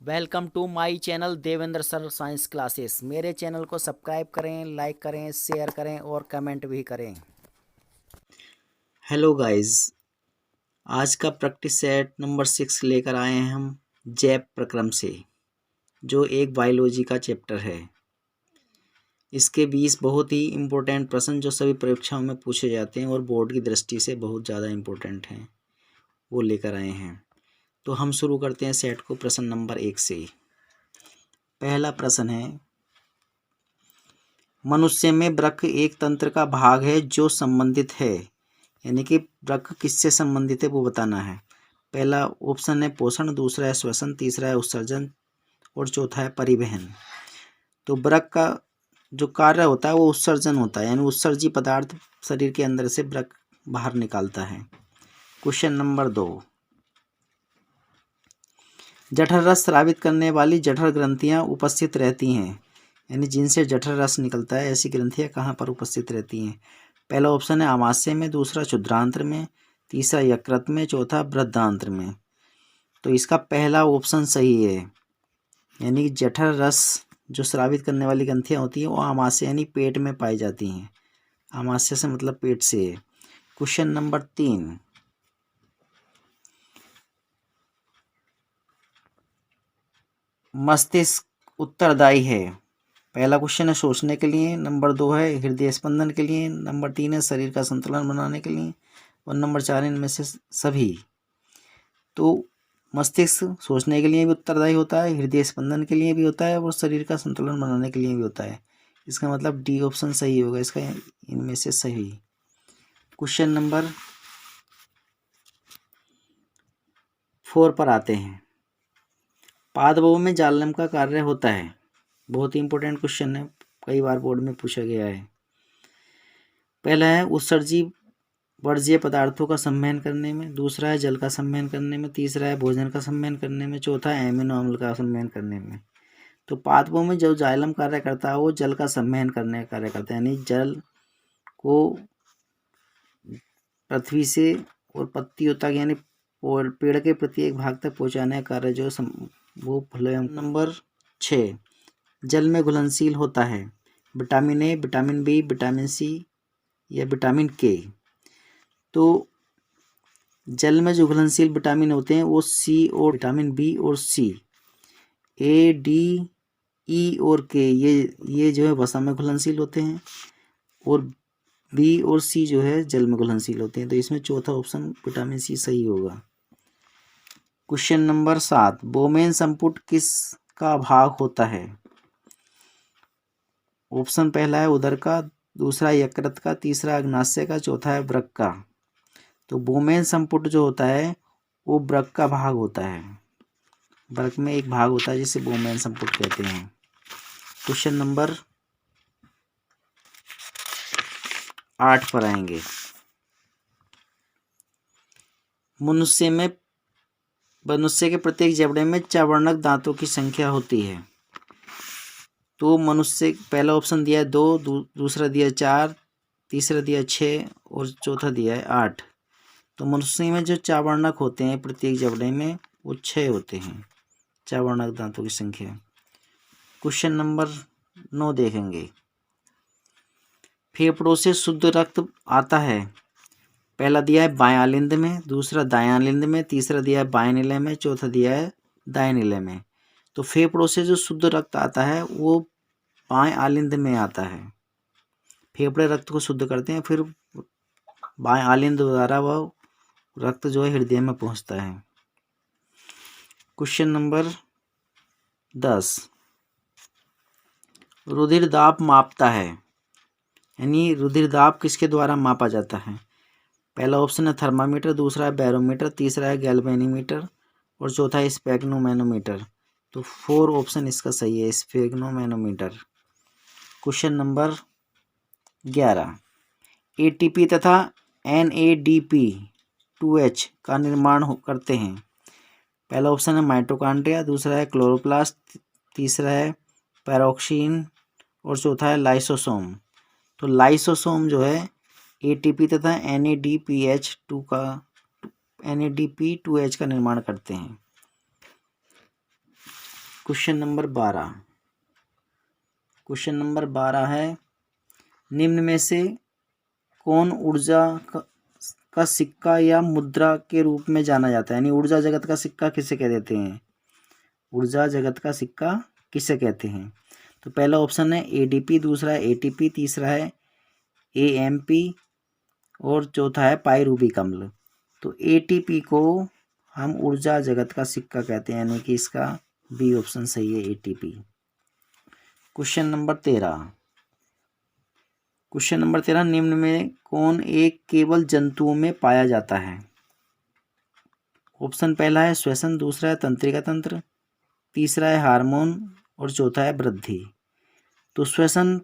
Welcome to my channel Devendra sir science classes. मेरे channel को subscribe करें, लाइक करें, शेयर करें और कमेंट भी करें। हेलो गाइस, आज का प्रैक्टिस सेट नंबर 6 लेकर आए हैं हम जैव प्रक्रम से, जो एक बायोलॉजी का चैप्टर है। इसके 20 बहुत ही इम्पोर्टेंट प्रश्न जो सभी परीक्षाओं में पूछे जाते हैं और बोर्ड की दृष्टि से बहुत ज़्यादा इम्पोर्टेंट हैं, वो लेकर आए हैं। तो हम शुरू करते हैं सेट को प्रश्न नंबर 1 से। पहला प्रश्न है, मनुष्य में वृक्क एक तंत्र का भाग है जो संबंधित है, यानी कि वृक्क किससे संबंधित है वो बताना है। पहला ऑप्शन है पोषण, दूसरा है श्वसन, तीसरा है उत्सर्जन और चौथा है परिवहन। तो वृक्क का जो कार्य होता है वो उत्सर्जन होता है, यानी उत्सर्जी पदार्थ शरीर के अंदर से वृक्क बाहर निकालता है। क्वेश्चन नंबर 2, जठर रस स्रावित करने वाली जठर ग्रंथियां उपस्थित रहती हैं, यानी जिनसे जठर रस निकलता है ऐसी ग्रंथियां कहाँ पर उपस्थित रहती हैं। पहला ऑप्शन है आमाशय में, दूसरा क्षुद्रांत्र में, तीसरा यकृत में, चौथा बृहदांत्र में। तो इसका पहला ऑप्शन सही है, यानी जठर रस जो स्रावित करने वाली ग्रंथियां होती हैं वो आमाशय यानी पेट में पाई जाती हैं। आमाशय से मतलब पेट से है। क्वेश्चन नंबर 3, मस्तिष्क उत्तरदायी है। पहला क्वेश्चन है सोचने के लिए, नंबर 2 है हृदय स्पंदन के लिए, नंबर 3 है शरीर का संतुलन बनाने के लिए और नंबर 4 इनमें से सभी। तो मस्तिष्क सोचने के लिए भी उत्तरदायी होता है, हृदय स्पंदन के लिए भी होता है और शरीर का संतुलन बनाने के लिए भी होता है। इसका मतलब डी ऑप्शन सही होगा इसका, इनमें से सही। क्वेश्चन नंबर 4 पर आते हैं। पादपों में जालम का कार्य होता है, बहुत ही इंपॉर्टेंट क्वेश्चन है, कई बार बोर्ड में पूछा गया है। पहला है उत्सर्जी वर्ज्य पदार्थों का संवहन करने में, दूसरा है जल का संवहन करने में, तीसरा है भोजन का संवहन करने में, चौथा है एमिनो अम्ल का संवहन करने में। तो पादपों में जो जाइलम कार्य करता है वो जल का संवहन करने का कार्य करता है, यानी जल को पृथ्वी से और पत्तियों तक यानी पेड़ के प्रत्येक भाग तक पहुंचाने का कार्य जो वो फ्लोएम। नंबर 6, जल में घुलनशील होता है vitamin A, vitamin B, vitamin C या विटामिन के। तो जल में जो घुलनशील विटामिन होते हैं वो सी और विटामिन बी और सी, ए, डी, ई और के, ये जो है वसा में घुलनशील होते हैं और बी और सी जो है जल में घुलनशील होते हैं। तो इसमें चौथा ऑप्शन विटामिन सी सही होगा। क्वेश्चन नंबर 7, बोमेन संपुट किस का भाग होता है। ऑप्शन पहला है उदर का, दूसरा यकृत का, तीसरा अग्नाशय का, चौथा है वृक्क का। तो बोमेन संपुट जो होता है वो वृक्क का भाग होता है, वृक्क में एक भाग होता है जिसे बोमेन संपुट कहते हैं। क्वेश्चन नंबर 8 पर आएंगे। मनुष्य के प्रत्येक जबड़े में चवर्णक दांतों की संख्या होती है। तो मनुष्य पहला ऑप्शन दिया है 2, दूसरा दिया 4, तीसरा दिया 6 और चौथा दिया है 8। तो मनुष्य में जो चवर्णक होते हैं प्रत्येक जबड़े में वो 6 होते हैं, चवर्णक दांतों की संख्या। क्वेश्चन नंबर 9 देखेंगे। फेफड़ों से शुद्ध रक्त आता है, पहला दिया है बाएं आलिंद में, दूसरा दाएं आलिंद में, तीसरा दिया है बाएं निलय में, चौथा दिया है दाएं निलय में। तो फेफड़ों से जो शुद्ध रक्त आता है वो बाएं आलिंद में आता है। फेफड़े रक्त को शुद्ध करते हैं, फिर बाएं आलिंद द्वारा वह रक्त जो है हृदय में पहुंचता है। क्वेश्चन नंबर 10, रुधिर दाब मापता है, यानी रुधिर दाब किसके द्वारा मापा जाता है। पहला ऑप्शन है थर्मामीटर, दूसरा है बैरोमीटर, तीसरा है गैल्वेनीमीटर और चौथा है स्पेग्नोमैनोमीटर। तो 4 ऑप्शन इसका सही है, स्पेग्नोमैनोमीटर। क्वेश्चन नंबर 11, एटीपी तथा NADP2H का निर्माण करते हैं। पहला ऑप्शन है माइटोकॉन्ड्रिया, दूसरा है क्लोरोप्लास्ट, तीसरा है पैरोक्सिन और चौथा है लाइसोसोम। तो लाइसोसोम जो है एटीपी तथा NADP2H का निर्माण करते हैं। Question number 12। क्वेश्चन नंबर 12 है, निम्न में से कौन ऊर्जा का सिक्का या मुद्रा के रूप में जाना जाता है? यानी ऊर्जा जगत का सिक्का किसे कह देते हैं? ऊर्जा जगत का सिक्का किसे कहते हैं? तो पहला ऑप्शन है एडीपी, दूसरा है एटीपी, तीसरा है एएमपी और चौथा है पाइरूबिक अम्ल। तो एटीपी को हम ऊर्जा जगत का सिक्का कहते हैं, यानी कि इसका बी ऑप्शन सही है, ATP. Question number 13। Question number 13, निम्न में कौन एक केवल जंतुओं में पाया जाता है? ऑप्शन पहला है श्वसन, दूसरा है तंत्रिका तंत्र, तीसरा है हार्मोन और चौथा है वृद्धि। तो श्वसन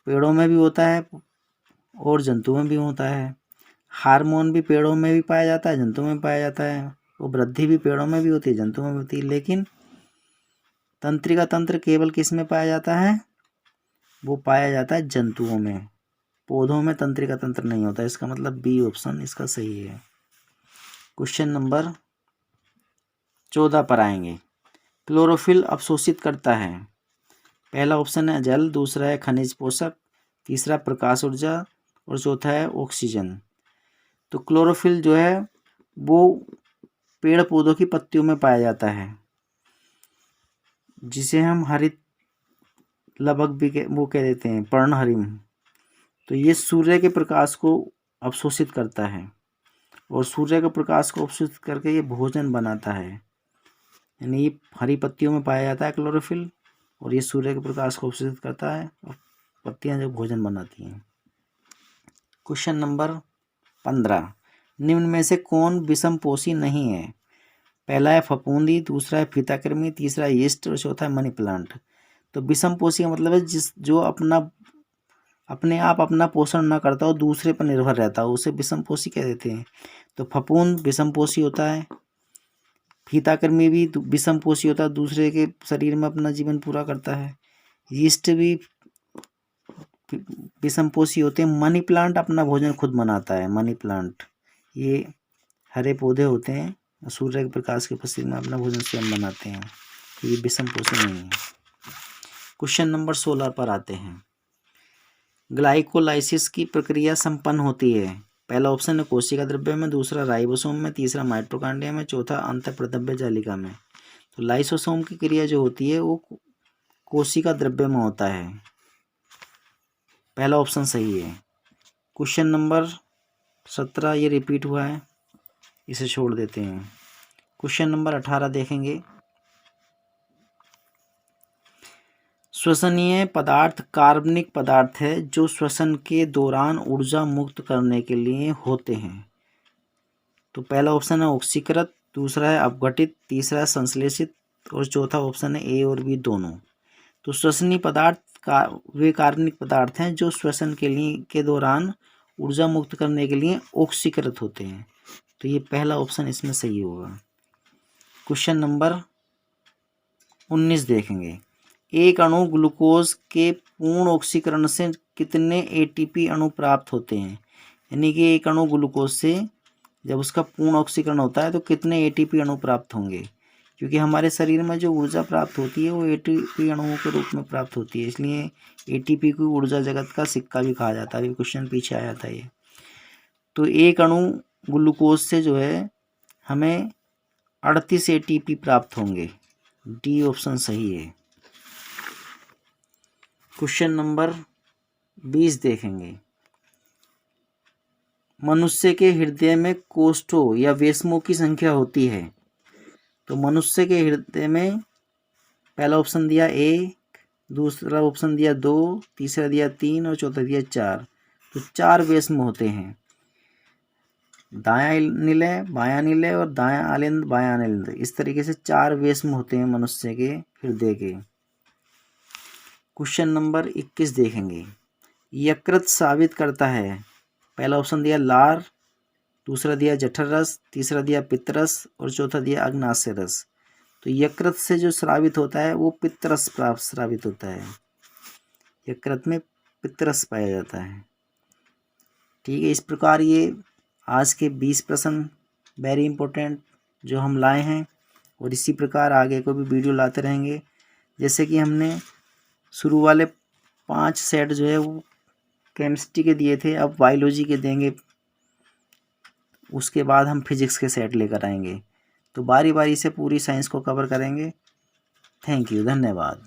पेड़ों में भी होता है और जंतुओं में भी होता है। हार्मोन भी पेड़ों में भी पाया जाता है, जंतुओं में पाया जाता है, और वृद्धि भी पेड़ों में भी होती है, जंतुओं में होती है। लेकिन तंत्रिका तंत्र केवल किस में पाया जाता है? वो पाया जाता है जंतुओं में। पौधों में तंत्रिका तंत्र नहीं होता। इसका मतलब बी ऑप्शन इसका सही है। क्वेश्चन नंबर 14 पर आएंगे। क्लोरोफिल अवशोषित करता है। पहला ऑप्शन है जल, दूसरा है खनिज पोषक, तीसरा प्रकाश ऊर्जा और चौथा है ऑक्सीजन। तो क्लोरोफिल जो है वो पेड़ पौधों की पत्तियों में पाया जाता है, जिसे हम हरित लवक भी वो कह देते हैं, पर्णहरिम। तो ये सूर्य के प्रकाश को अवशोषित करता है और सूर्य के प्रकाश को अवशोषित करके ये भोजन बनाता है। यानी ये हरी पत्तियों में पाया जाता है क्लोरोफिल, और ये सूर्य के प्रकाश को अवशोषित करता है और पत्तियां जो भोजन बनाती हैं। क्वेश्चन नंबर 15, निम्न में से कौन विषमपोषी नहीं है? पहला है फफूंदी, दूसरा है फीताकृमि, तीसरा है यीस्ट और चौथा है मनी प्लांट। तो विषमपोषी का मतलब है जो अपने आप अपना पोषण ना करता हो, दूसरे पर निर्भर रहता हो, उसे विषमपोषी कह देते हैं। तो फफूंद विषमपोषी होता है, फीताकृमि भी विषमपोषी होता है, दूसरे के शरीर में अपना जीवन पूरा करता है। यीस्ट भी विषमपोषी होते हैं। मनी प्लांट अपना भोजन खुद बनाता है। मनी प्लांट ये हरे पौधे होते हैं, सूर्य के प्रकाश के प्रसीद में अपना भोजन स्वयं बनाते हैं। ये विषमपोषी नहीं है। क्वेश्चन नंबर 16 पर आते हैं। ग्लाइकोलाइसिस की प्रक्रिया संपन्न होती है। पहला ऑप्शन है कोशिका द्रव्य में, दूसरा राइबोसोम में, तीसरा माइटोकॉन्ड्रिया में, चौथा अंतःप्रद्रव्य जालिका में। तो लाइसोसोम की क्रिया जो होती है वो कोशिका द्रव्य में होता है। पहला ऑप्शन सही है। क्वेश्चन नंबर 17 ये रिपीट हुआ है, इसे छोड़ देते हैं। क्वेश्चन नंबर 18 देखेंगे। श्वसनीय पदार्थ कार्बनिक पदार्थ है जो श्वसन के दौरान ऊर्जा मुक्त करने के लिए होते हैं। तो पहला ऑप्शन है ऑक्सीकृत, दूसरा है अपघटित, तीसरा है संश्लेषित और चौथा ऑप्शन है ए और बी दोनों। तो श्वसनीय पदार्थ वे कार्बनिक पदार्थ हैं जो श्वसन के दौरान ऊर्जा मुक्त करने के लिए ऑक्सीकृत होते हैं। तो ये पहला ऑप्शन इसमें सही होगा। क्वेश्चन नंबर 19 देखेंगे। एक अणु ग्लूकोज के पूर्ण ऑक्सीकरण से कितने एटीपी अणु प्राप्त होते हैं? यानी कि एक अणु ग्लूकोज से जब उसका पूर्ण ऑक्सीकरण होता है तो कितने एटीपी अणु प्राप्त होंगे? क्योंकि हमारे शरीर में जो ऊर्जा प्राप्त होती है वो एटीपी अणुओं के रूप में प्राप्त होती है, इसलिए एटीपी को ऊर्जा जगत का सिक्का भी कहा जाता है। अभी क्वेश्चन पीछे आया था ये। तो एक अणु ग्लूकोज से जो है हमें 38 एटीपी प्राप्त होंगे। डी ऑप्शन सही है। क्वेश्चन नंबर 20 देखेंगे। मनुष्य के हृदय में कोष्ठों या वेशमों की संख्या होती है। तो मनुष्य के हृदय में पहला ऑप्शन दिया 1, दूसरा ऑप्शन दिया 2, तीसरा दिया 3 और चौथा दिया 4। तो 4 वेशम होते हैं, दायां निलय, बायां निलय और दायां आलिंद, बायां आलिंद। इस तरीके से 4 वेशम होते हैं मनुष्य के हृदय के। क्वेश्चन नंबर 21 देखेंगे। यकृत साबित करता है। पहला ऑप्शन दिया लार, दूसरा दिया जठर रस, तीसरा दिया पित्त रस और चौथा दिया अग्नाशय रस। तो यकृत से जो स्रावित होता है वो पित्त रस स्रावित होता है। यकृत में पित्त रस पाया जाता है। ठीक है, इस प्रकार ये आज के 20 प्रश्न वेरी इंपॉर्टेंट जो हम लाए हैं, और इसी प्रकार आगे को भी वीडियो लाते रहेंगे। जैसे कि हमने शुरू वाले 5 सेट जो है वो केमिस्ट्री के दिए थे, अब बायोलॉजी के देंगे, उसके बाद हम फिजिक्स के सेट लेकर आएंगे। तो बारी बारी से पूरी साइंस को कवर करेंगे। थैंक यू, धन्यवाद।